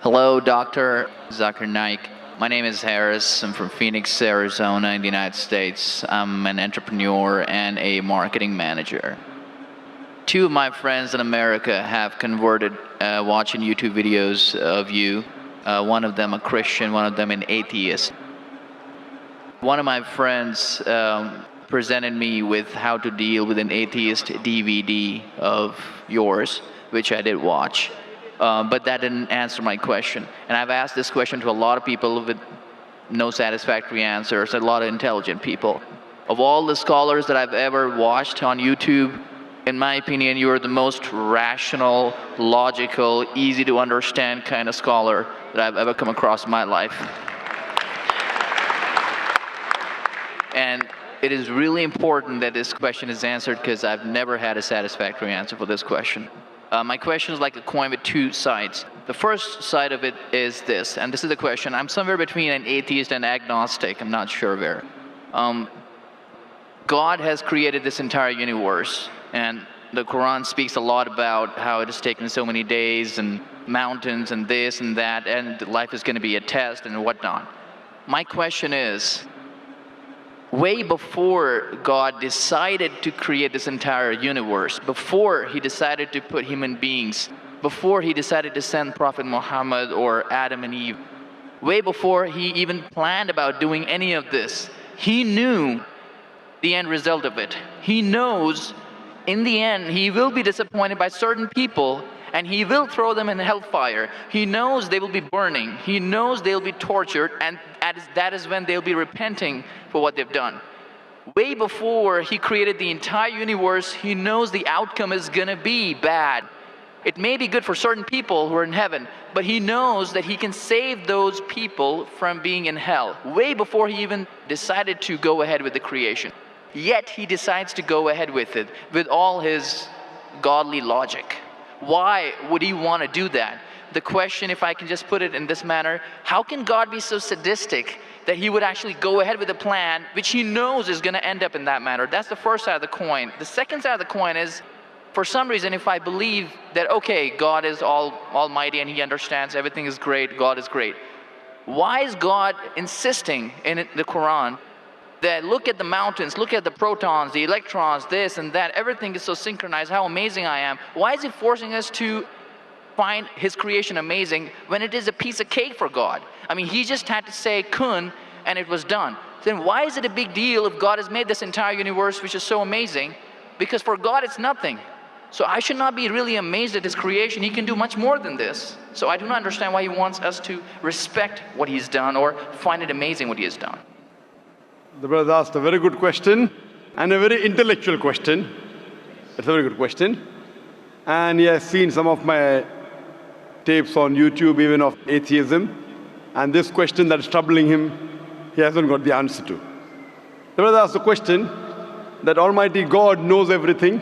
Hello, Dr. Zakir Naik. My name is Harris. I'm from Phoenix, Arizona in the United States. I'm an entrepreneur and a marketing manager. Two of my friends in America have converted watching YouTube videos of you. One of them a Christian, one of them an atheist. One of my friends presented me with how to deal with an atheist DVD of yours, which I did watch. But that didn't answer my question. And I've asked this question to a lot of people with no satisfactory answers, a lot of intelligent people. Of all the scholars that I've ever watched on YouTube, in my opinion, you're the most rational, logical, easy to understand kind of scholar that I've ever come across in my life. And it is really important that this question is answered because I've never had a satisfactory answer for this question. My question is like a coin with two sides. The first side of it is this, and this is the question. I'm somewhere between an atheist and agnostic. I'm not sure where. God has created this entire universe, and the Quran speaks a lot about how it has taken so many days and mountains and this and that, and life is going to be a test and whatnot. My question is, way before God decided to create this entire universe, before he decided to put human beings, before he decided to send Prophet Muhammad or Adam and Eve, way before he even planned about doing any of this, he knew the end result of it. He knows in the end he will be disappointed by certain people and he will throw them in hellfire. He knows they will be burning. He knows they'll be tortured, and that is when they'll be repenting for what they've done. Way before he created the entire universe, he knows the outcome is gonna be bad. It may be good for certain people who are in heaven, but he knows that he can save those people from being in hell, way before he even decided to go ahead with the creation. Yet he decides to go ahead with it, with all his godly logic. Why would he want to do that? The question, if I can just put it in this manner, how can God be so sadistic that he would actually go ahead with a plan which he knows is going to end up in that manner? That's the first side of the coin. The second side of the coin is, for some reason, if I believe that, okay, God is almighty and he understands everything is great, God is great, why is God insisting in the Quran that look at the mountains, look at the protons, the electrons, this and that, everything is so synchronized, how amazing I am? Why is he forcing us to find his creation amazing when it is a piece of cake for God? I mean, he just had to say kun and it was done. Then why is it a big deal if God has made this entire universe which is so amazing? Because for God it's nothing. So I should not be really amazed at his creation. He can do much more than this. So I do not understand why he wants us to respect what he's done or find it amazing what he has done. The brother asked a very good question and a very intellectual question. It's a very good question. And he has seen some of my tapes on YouTube, even of atheism. And this question that is troubling him, he hasn't got the answer to. The brother asked the question that Almighty God knows everything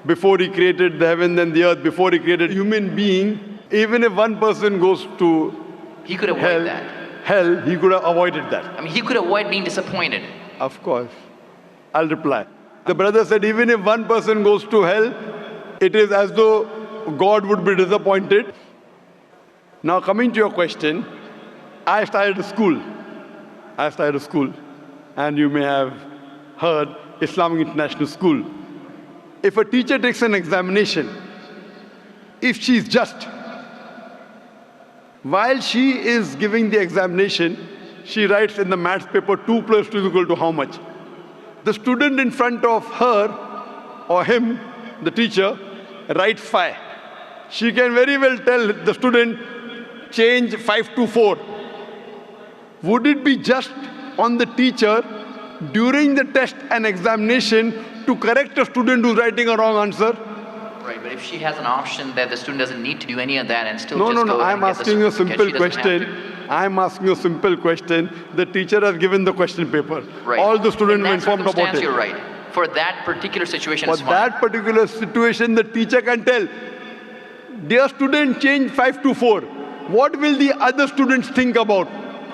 before he created the heaven and the earth, before he created human being. Even if one person goes to he could avoid that. Hell, he could have avoided that. I mean, he could avoid being disappointed. Of course. I'll reply. The brother said, even if one person goes to hell, it is as though God would be disappointed. Now, coming to your question, I started a school. And you may have heard Islamic International School. If a teacher takes an examination, if she is just, while she is giving the examination, she writes in the maths paper 2 plus 2 is equal to how much? The student in front of her or him, the teacher, writes 5. She can very well tell the student, change 5 to 4. Would it be just on the teacher during the test and examination to correct a student who's writing a wrong answer? Right, but if she has an option that the student doesn't need to do any of that and still No, I'm asking you a simple question. I'm asking you a simple question. The teacher has given the question paper. Right. All the students were informed about it. You're right. For that particular situation, For that particular situation, the teacher can tell, dear student, change 5 to 4. What will the other students think about?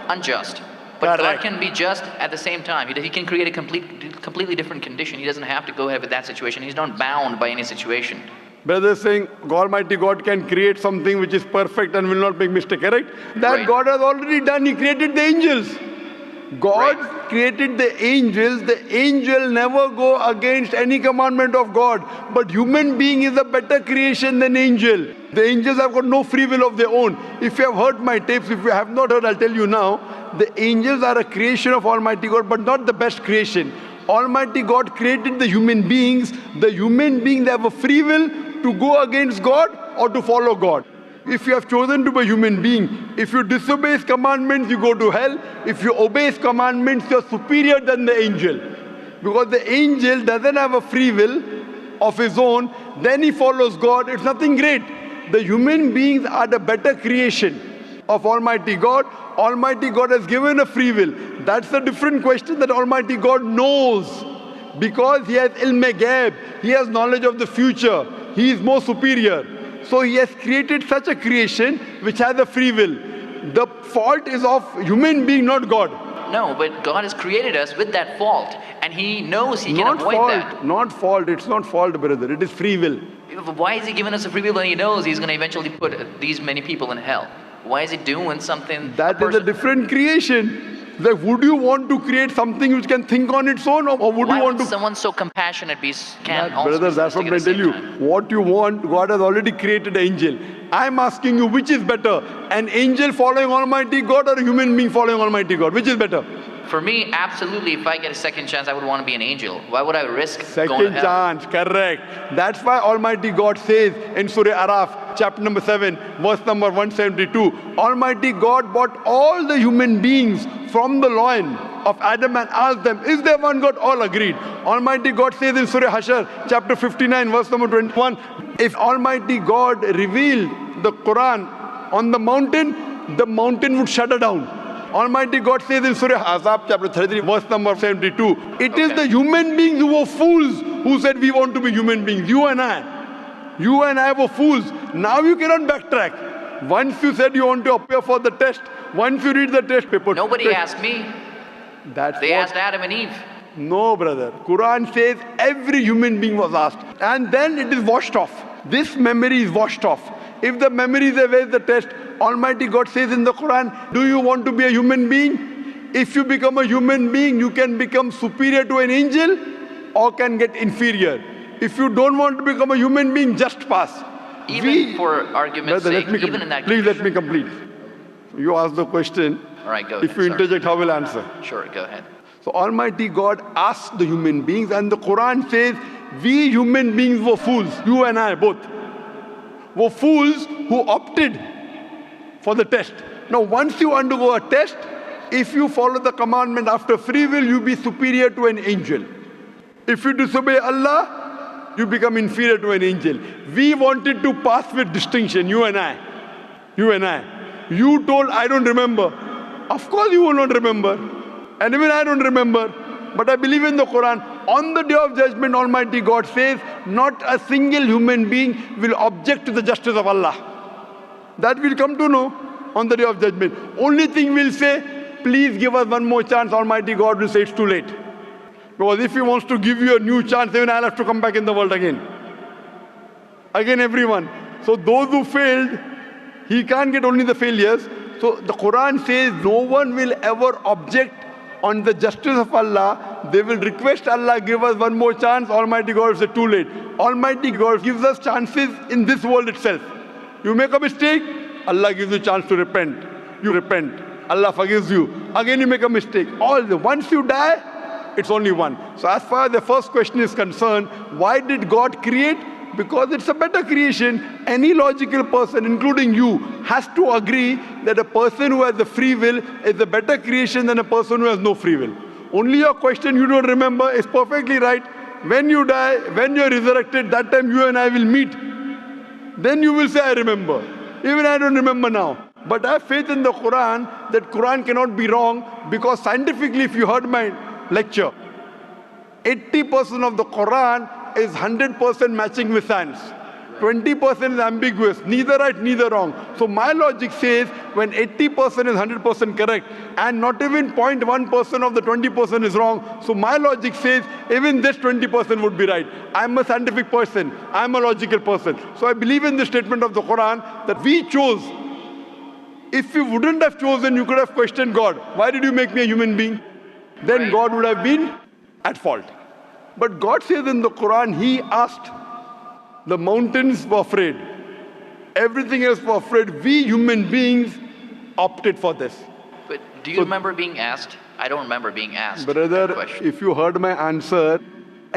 Unjust. But God can be just at the same time. He can create a completely different condition. He doesn't have to go ahead with that situation. He's not bound by any situation. Brother is saying Almighty God can create something which is perfect and will not make mistake, correct? That Right. God has already done. He created the angels. God created the angels. The angel never go against any commandment of God. But human being is a better creation than angel. The angels have got no free will of their own. If you have heard my tapes, if you have not heard, I'll tell you now. The angels are a creation of Almighty God, but not the best creation. Almighty God created the human beings. The human beings have a free will to go against God or to follow God. If you have chosen to be a human being, if you disobey His commandments, you go to hell. If you obey His commandments, you're superior than the angel. Because the angel doesn't have a free will of his own, then he follows God. It's nothing great. The human beings are the better creation of Almighty God. Almighty God has given a free will. That's a different question that Almighty God knows. Because He has ilm-e-ghaib, He has knowledge of the future. He is more superior. So He has created such a creation which has a free will. The fault is of human being, not God. No, but God has created us with that fault, and He knows He can Not avoid fault, that. not fault. It's not fault, brother. It is free will. Why is He giving us a free will when He knows He's going to eventually put these many people in hell? Why is He doing something? That is a different creation. Like, would you want to create something which can think on its own, or would Why you want would to? someone so compassionate can also Brother, be that's what sadistic I at the tell you. same time? What you want, God has already created an angel. I'm asking you, which is better? An angel following Almighty God or a human being following Almighty God? Which is better? For me, absolutely, if I get a second chance, I would want to be an angel. Why would I risk going to Second hell? chance, correct. That's why Almighty God says in Surah Araf, chapter number 7, verse number 172, Almighty God brought all the human beings from the loin of Adam and asked them, is there one God? All agreed. Almighty God says in Surah Hashar, chapter 59, verse number 21, if Almighty God revealed the Quran on the mountain would shudder down. Almighty God says in Surah Azab, chapter 33, verse number 72, it is the human beings who were fools who said we want to be human beings. You and I were fools. Now you cannot backtrack. Once you said you want to appear for the test, once you read the test paper. Nobody asked me. They asked Adam and Eve. No, brother. Quran says every human being was asked. And then it is washed off. This memory is washed off. If the memory is there, where is the test? Almighty God says in the Quran, do you want to be a human being? If you become a human being, you can become superior to an angel or can get inferior. If you don't want to become a human being, just pass. Even for argument's Brother, sake, even in that please let me condition. complete. You ask the question. All right, go If ahead. you Sorry. interject, how will I answer? Sure, go ahead. So Almighty God asked the human beings, and the Quran says, we human beings were fools, you and I both, were fools who opted for the test. Now once you undergo a test, if you follow the commandment after free will, you be superior to an angel. If you disobey Allah, you become inferior to an angel. We wanted to pass with distinction, you and I. You told, I don't remember. Of course you will not remember. And even I don't remember. But I believe in the Quran. On the day of judgment, Almighty God says, not a single human being will object to the justice of Allah. That we'll come to know on the day of judgment. Only thing we'll say, please give us one more chance. Almighty God will say it's too late. Because if He wants to give you a new chance, even I'll have to come back in the world again. Again, everyone. So those who failed, He can't get only the failures. So the Quran says no one will ever object on the justice of Allah. They will request Allah, give us one more chance. Almighty God will say too late. Almighty God gives us chances in this world itself. You make a mistake, Allah gives you a chance to repent. You repent. Allah forgives you. Again you make a mistake. Once you die, it's only one. So as far as the first question is concerned, why did God create? Because it's a better creation. Any logical person, including you, has to agree that a person who has the free will is a better creation than a person who has no free will. Only your question you don't remember is perfectly right. When you die, when you're resurrected, that time you and I will meet. Then you will say, I remember. Even I don't remember now. But I have faith in the Quran that Quran cannot be wrong, because scientifically, if you heard my lecture, 80% of the Quran is 100% matching with science. 20% is ambiguous, neither right, neither wrong. So my logic says when 80% is 100% correct and not even 0.1% of the 20% is wrong, so my logic says even this 20% would be right. I'm a scientific person, I'm a logical person. So I believe in the statement of the Quran that we chose. If you wouldn't have chosen, you could have questioned God. Why did you make me a human being? Then God would have been at fault. But God says in the Quran, He asked. The mountains were afraid. Everything else was afraid. We human beings opted for this. But do you remember being asked? I don't remember being asked. Brother, if you heard my answer,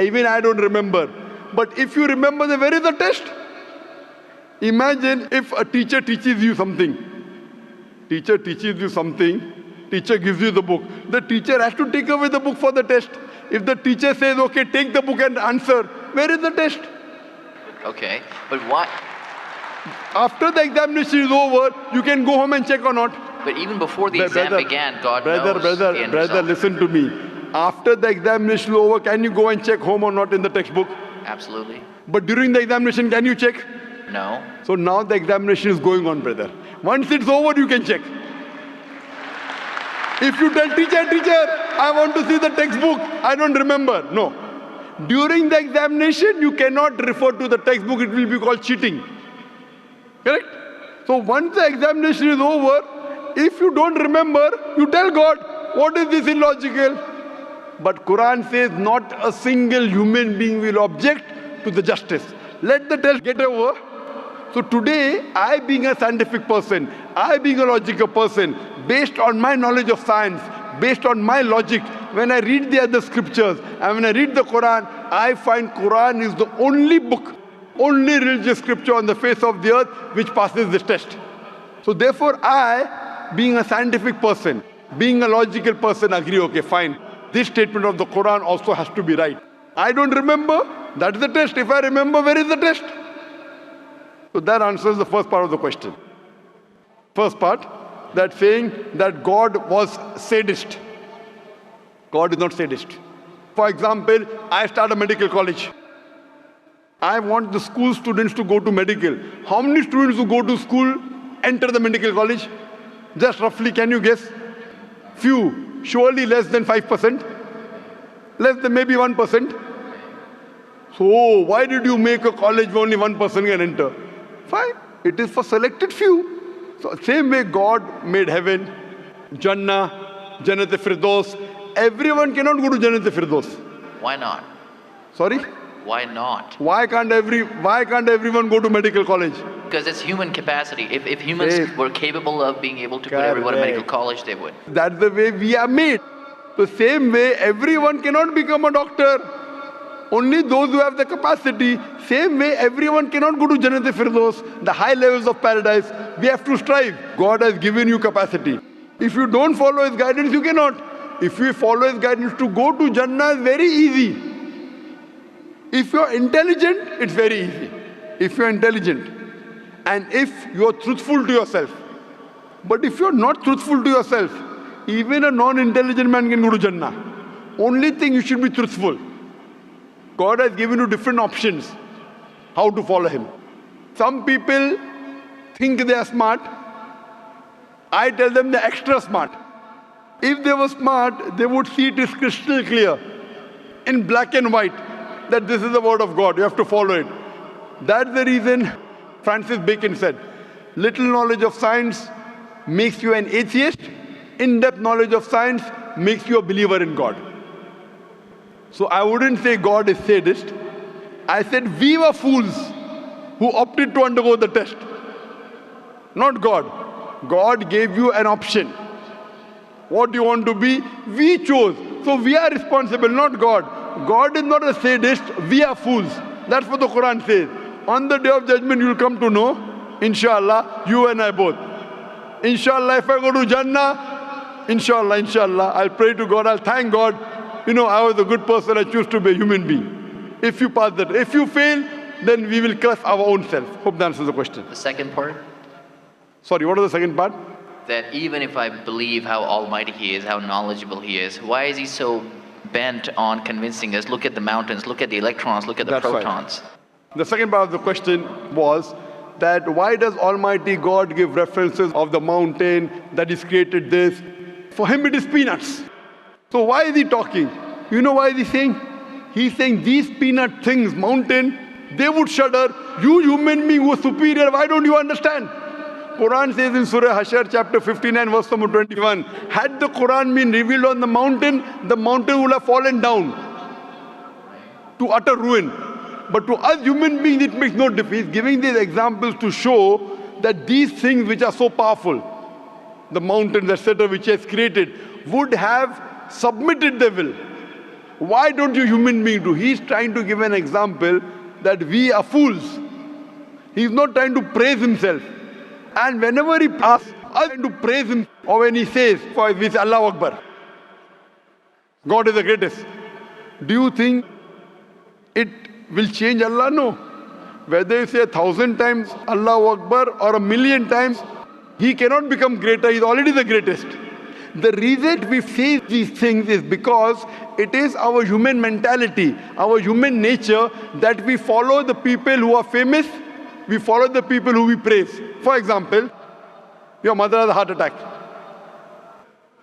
even I don't remember. But if you remember, then where is the test? Imagine if a teacher teaches you something. Teacher teaches you something. Teacher gives you the book. The teacher has to take away the book for the test. If the teacher says, okay, take the book and answer, where is the test? Okay, but why? After the examination is over, you can go home and check or not. But even before the exam began, God knows the end Brother, result. listen to me. After the examination is over, can you go and check home or not in the textbook? Absolutely. But during the examination, can you check? No. So now the examination is going on, brother. Once it's over, you can check. If you tell teacher, I want to see the textbook, I don't remember. No. During the examination, you cannot refer to the textbook. It will be called cheating. Correct? So once the examination is over, if you don't remember, you tell God, what is this illogical? But Quran says not a single human being will object to the justice. Let the test get over. So today, I being a scientific person, I being a logical person, based on my knowledge of science, based on my logic, when I read the other scriptures and when I read the Quran, I find Quran is the only book, only religious scripture on the face of the earth which passes this test. So therefore I, being a scientific person, being a logical person, agree, okay, fine. This statement of the Quran also has to be right. I don't remember, that's the test. If I remember, where is the test? So that answers the first part of the question. First part, that saying that God was sadist. God is not sadist. For example, I start a medical college. I want the school students to go to medical. How many students who go to school enter the medical college? Just roughly, can you guess? Few. Surely less than 5%. Less than maybe 1%. So why did you make a college where only 1% can enter? Fine. It is for selected few. So same way God made heaven, Jannah, Jannat-e-Firdaus. Everyone cannot go to Jannat-e-Firdaus. Why not? Sorry? Why not? Why can't everyone go to medical college? Because it's human capacity. If humans were capable of being able to put everyone in medical college, they would. That's the way we are made. The same way everyone cannot become a doctor. Only those who have the capacity. Same way everyone cannot go to Jannat-e-Firdaus, the high levels of paradise. We have to strive. God has given you capacity. If you don't follow His guidance, you cannot. If you follow His guidance, to go to Jannah is very easy. If you're intelligent, it's very easy. If you're intelligent and if you're truthful to yourself. But if you're not truthful to yourself, even a non-intelligent man can go to Jannah. Only thing, you should be truthful. God has given you different options how to follow Him. Some people think they are smart. I tell them they're extra smart. If they were smart, they would see it is crystal clear, in black and white, that this is the word of God. You have to follow it. That's the reason Francis Bacon said, little knowledge of science makes you an atheist. In-depth knowledge of science makes you a believer in God. So I wouldn't say God is sadist. I said we were fools who opted to undergo the test. Not God. God gave you an option. What do you want to be? We chose. So we are responsible, not God. God is not a sadist. We are fools. That's what the Quran says. On the day of judgment, you will come to know, inshallah, you and I both. Inshallah, if I go to Jannah, inshallah, I'll pray to God, I'll thank God. You know, I was a good person, I choose to be a human being. If you pass that. If you fail, then we will curse our own self. Hope that answers the question. The second part? Sorry, what was the second part? That even if I believe how almighty He is, how knowledgeable He is, why is He so bent on convincing us, look at the mountains, look at the electrons, look at the protons? Right. The second part of the question was that why does Almighty God give references of the mountain that He's created this? For Him it is peanuts. So why is He talking? You know why is He saying? He's saying these peanut things, mountain, they would shudder. You human being who are superior, why don't you understand? Quran says in Surah Hashar chapter 59 verse number 21, had the Quran been revealed on the mountain would have fallen down to utter ruin. But to us human beings it makes no difference. He's giving these examples to show that these things which are so powerful, the mountains, etc., which He has created, would have submitted their will. Why don't you human beings do? He's trying to give an example that we are fools. He's not trying to praise Himself. And whenever He asks us to praise Him, or when He says, for we say Allahu Akbar, God is the greatest. Do you think it will change Allah? No. Whether you say 1,000 times Allahu Akbar or 1,000,000 times, He cannot become greater. He's already the greatest. The reason we say these things is because it is our human mentality, our human nature, that we follow the people who are famous, we follow the people who we praise. For example, your mother has a heart attack.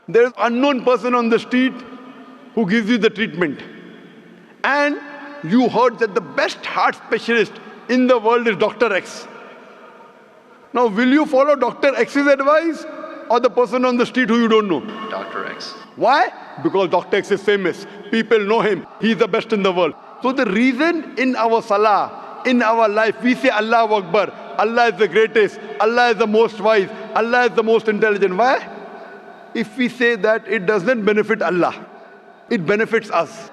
There is an unknown person on the street who gives you the treatment. And you heard that the best heart specialist in the world is Dr. X. Now, will you follow Dr. X's advice or the person on the street who you don't know? Dr. X. Why? Because Dr. X is famous. People know him. He's the best in the world. So the reason in our salah, in our life, we say Allahu Akbar, Allah is the greatest, Allah is the most wise, Allah is the most intelligent. Why? If we say that, it doesn't benefit Allah. It benefits us.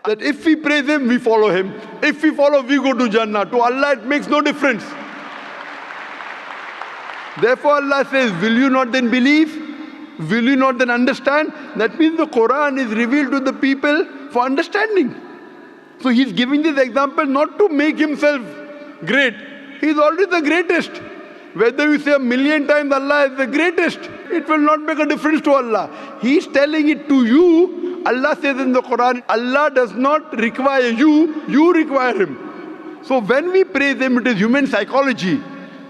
That if we praise Him, we follow Him. If we follow, we go to Jannah. To Allah, it makes no difference. Therefore, Allah says, will you not then believe? Will you not then understand? That means the Quran is revealed to the people for understanding. So He's giving this example not to make Himself great. He's already the greatest. Whether you say 1,000,000 times Allah is the greatest, it will not make a difference to Allah. He's telling it to you. Allah says in the Quran, Allah does not require you, you require Him. So when we praise Him, it is human psychology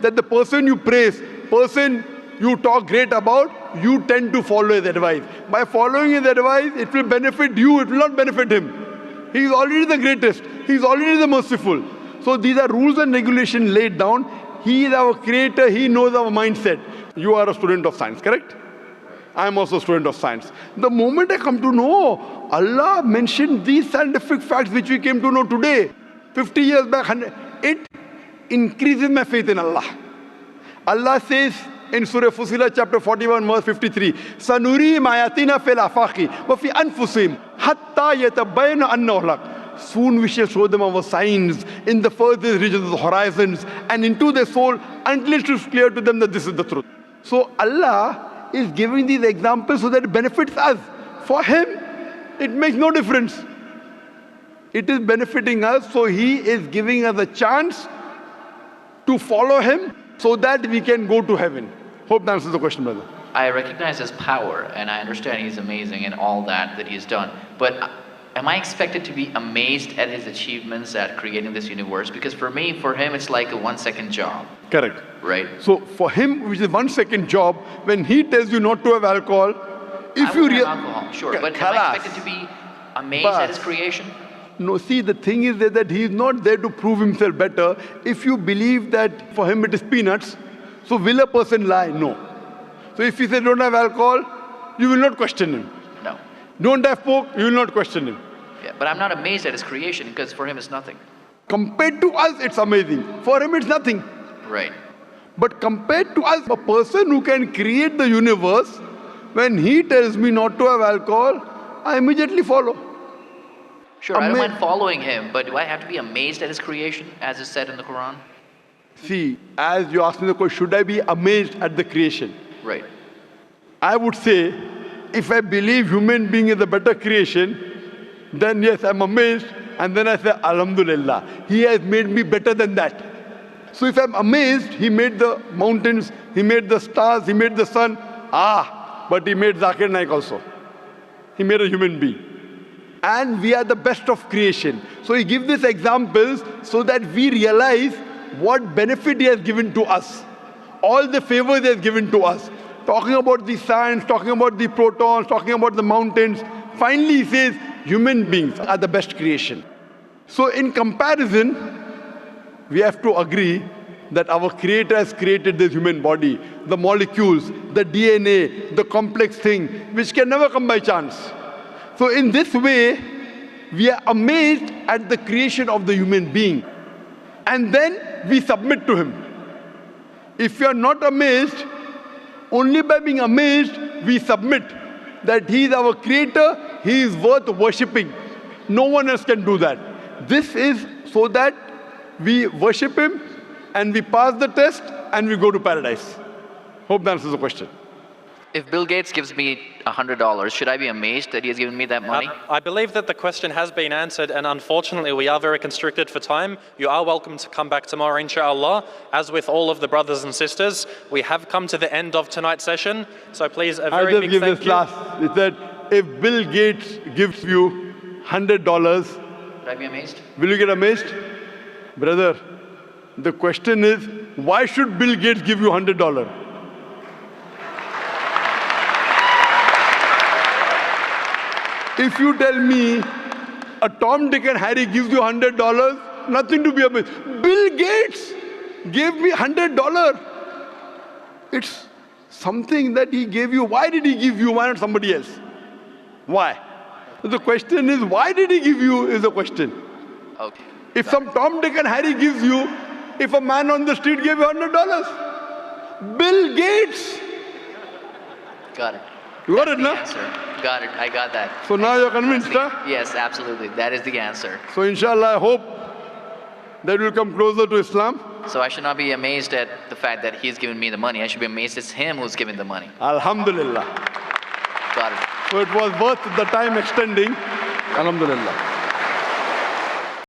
that the person you praise, person you talk great about, you tend to follow his advice. By following his advice, it will benefit you, it will not benefit him. He is already the greatest. He is already the merciful. So these are rules and regulations laid down. He is our creator. He knows our mindset. You are a student of science, correct? I am also a student of science. The moment I come to know, Allah mentioned these scientific facts which we came to know today, 50 years back, it increases my faith in Allah. Allah says in Surah Fusilat chapter 41 verse 53, Sanurihim ayatina fil afaqi wa fi anfusihim hatta yatabayyana annahu al-haq. Soon we shall show them our signs in the furthest regions of the horizons and into their soul until it is clear to them that this is the truth. So Allah is giving these examples so that it benefits us. For Him, it makes no difference. It is benefiting us, so He is giving us a chance to follow Him so that we can go to heaven. Hope that answers the question, brother. I recognize His power, and I understand He's amazing in all that He's done. But am I expected to be amazed at His achievements at creating this universe? Because for Him, it's like a 1-second job. Correct. Right? So for Him, which is 1-second job, when He tells you not to have alcohol, if you have alcohol, sure. But am I expected to be amazed at His creation? No, see, the thing is that He is not there to prove Himself better. If you believe that for Him it is peanuts, so will a person lie? No. So if He says don't have alcohol, you will not question Him. No. Don't have pork, you will not question Him. Yeah, but I'm not amazed at His creation because for Him it's nothing. Compared to us, it's amazing. For Him, it's nothing. Right. But compared to us, a person who can create the universe, when He tells me not to have alcohol, I immediately follow. Sure, I don't mind following Him, but do I have to be amazed at His creation, as is said in the Quran? See, as you asked me the question, should I be amazed at the creation? Right. I would say, if I believe human being is a better creation, then yes, I'm amazed, and then I say, Alhamdulillah, He has made me better than that. So if I'm amazed, He made the mountains, He made the stars, He made the sun, but He made Zakir Naik also. He made a human being. and we are the best of creation. So he gives these examples so that we realize what benefit he has given to us, all the favors he has given to us. Talking about the science, talking about the protons, talking about the mountains. Finally, he says human beings are the best creation. So in comparison, we have to agree that our Creator has created this human body, the molecules, the DNA, the complex thing, which can never come by chance. So in this way, we are amazed at the creation of the human being. And then we submit to him. If we are not amazed, only by being amazed, we submit that he is our Creator, he is worth worshipping. No one else can do that. This is so that we worship him, and we pass the test, and we go to paradise. Hope that answers the question. If Bill Gates gives me $100, should I be amazed that he has given me that money? I believe that the question has been answered, and unfortunately we are very constricted for time. You are welcome to come back tomorrow, inshallah. As with all of the brothers and sisters, we have come to the end of tonight's session. So please, a very big thank you. I'll just give this last. It said, if Bill Gates gives you $100, Should I be amazed? Will you get amazed? Brother, the question is, why should Bill Gates give you $100? If you tell me a Tom, Dick and Harry gives you $100, nothing to be amazed. Bill Gates gave me $100. It's something that he gave you. Why did he give you? Why not somebody else? Why? The question is, why did he give you is the question. Okay. If some Tom, Dick and Harry gives you, if a man on the street gave you $100, Bill Gates. Got it. You got That's it, the no? answer. Got it. I got that. So now you're convinced, huh? Yes, absolutely. That is the answer. So inshallah, I hope that we'll come closer to Islam. So I should not be amazed at the fact that he's given me the money. I should be amazed it's him who's giving the money. Alhamdulillah. Got it. So it was worth the time extending. Alhamdulillah.